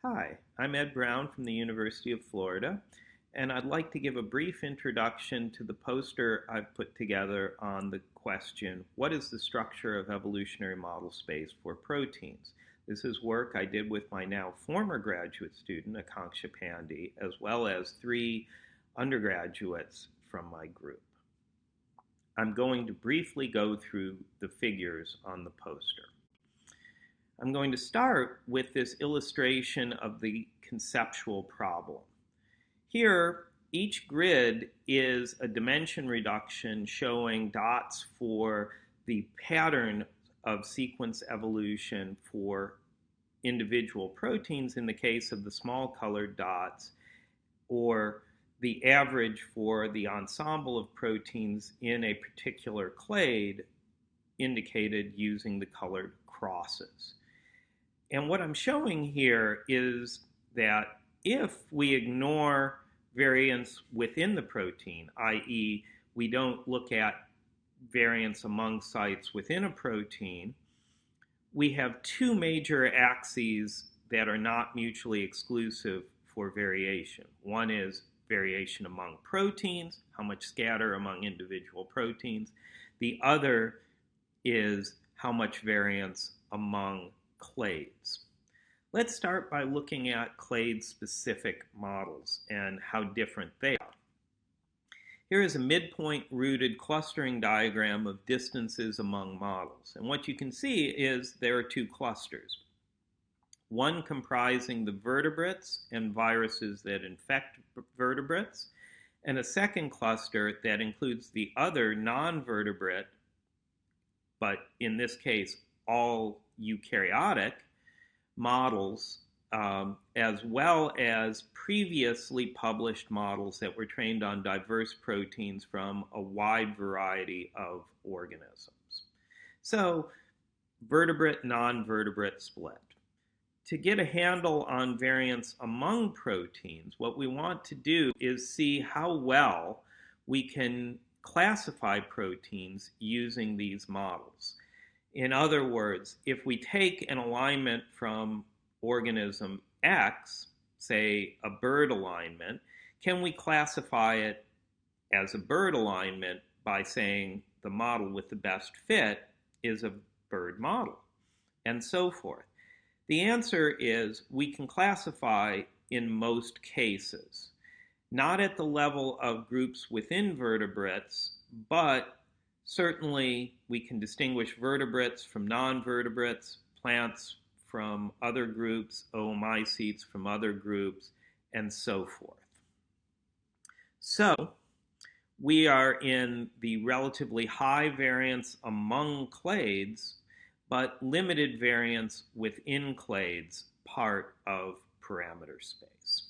Hi, I'm Ed Braun from the University of Florida, and I'd like to give a brief introduction to the poster I've put together on the question, what is the structure of evolutionary model space for proteins? This is work I did with my now former graduate student, Akanksha Pandey, as well as 3 undergraduates from my group. I'm going to briefly go through the figures on the poster. I'm going to start with this illustration of the conceptual problem. Here, each grid is a dimension reduction showing dots for the pattern of sequence evolution for individual proteins in the case of the small colored dots, or the average for the ensemble of proteins in a particular clade indicated using the colored crosses. And what I'm showing here is that if we ignore variance within the protein, i.e., we don't look at variance among sites within a protein, we have 2 major axes that are not mutually exclusive for variation. One is variation among proteins, how much scatter among individual proteins. The other is how much variance among clades. Let's start by looking at clade-specific models and how different they are. Here is a midpoint rooted clustering diagram of distances among models. And what you can see is there are 2 clusters. One comprising the vertebrates and viruses that infect vertebrates, and a second cluster that includes the other non-vertebrate, but in this case all eukaryotic models, as well as previously published models that were trained on diverse proteins from a wide variety of organisms. So, vertebrate, non-vertebrate split. To get a handle on variance among proteins, what we want to do is see how well we can classify proteins using these models. In other words, if we take an alignment from organism X, say a bird alignment, can we classify it as a bird alignment by saying the model with the best fit is a bird model, and so forth? The answer is we can classify in most cases, not at the level of groups within vertebrates, but certainly we can distinguish vertebrates from non-vertebrates, plants from other groups, oomycetes from other groups, and so forth. So we are in the relatively high variance among clades, but limited variance within clades part of parameter space.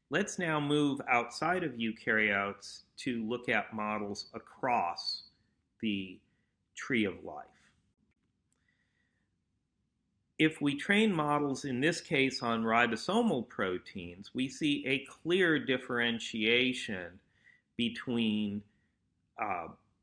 Let's now move outside of eukaryotes to look at models across the tree of life. If we train models, in this case on ribosomal proteins, we see a clear differentiation between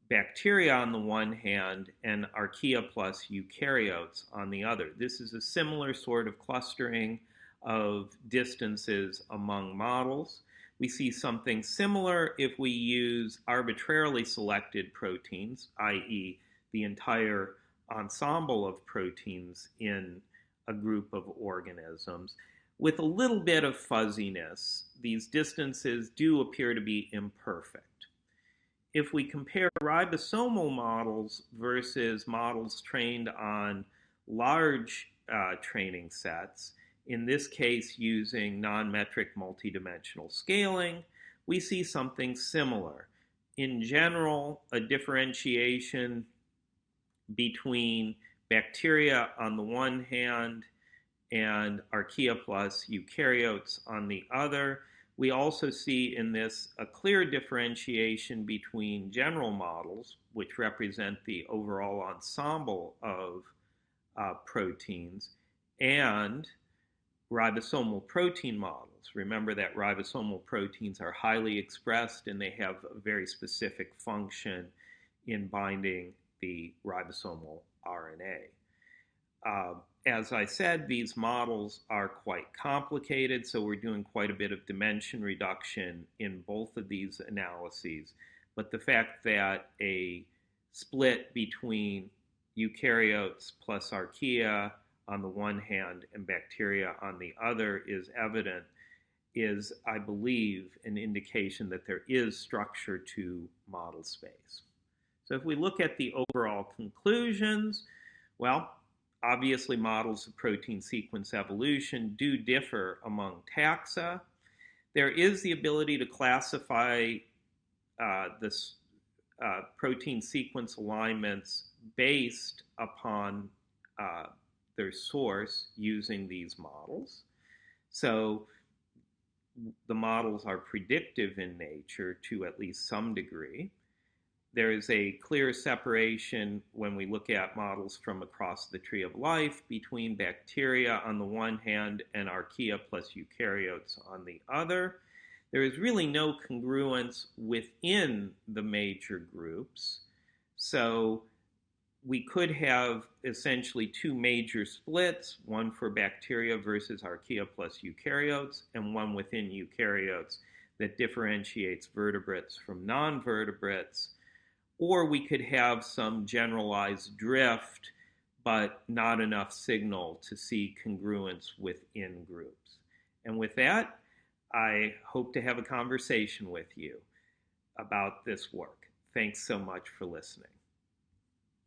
bacteria on the one hand and archaea plus eukaryotes on the other. This is a similar sort of clustering of distances among models. We see something similar if we use arbitrarily selected proteins, i.e., the entire ensemble of proteins in a group of organisms. With a little bit of fuzziness, these distances do appear to be imperfect. If we compare ribosomal models versus models trained on large training sets, in this case using non-metric multidimensional scaling, we see something similar. In general, a differentiation between bacteria on the one hand and archaea plus eukaryotes on the other. We also see in this a clear differentiation between general models, which represent the overall ensemble of proteins, and ribosomal protein models. Remember that ribosomal proteins are highly expressed and they have a very specific function in binding the ribosomal RNA. as I said, these models are quite complicated, so we're doing quite a bit of dimension reduction in both of these analyses. But the fact that a split between eukaryotes plus archaea on the one hand and bacteria on the other is evident is, I believe, an indication that there is structure to model space. So if we look at the overall conclusions, well, obviously models of protein sequence evolution do differ among taxa. There is the ability to classify this protein sequence alignments based upon their source using these models. So the models are predictive in nature to at least some degree. There is a clear separation when we look at models from across the tree of life between bacteria on the one hand and archaea plus eukaryotes on the other. There is really no congruence within the major groups. So we could have essentially two major splits, one for bacteria versus archaea plus eukaryotes, and one within eukaryotes that differentiates vertebrates from non-vertebrates. Or we could have some generalized drift, but not enough signal to see congruence within groups. And with that, I hope to have a conversation with you about this work. Thanks so much for listening.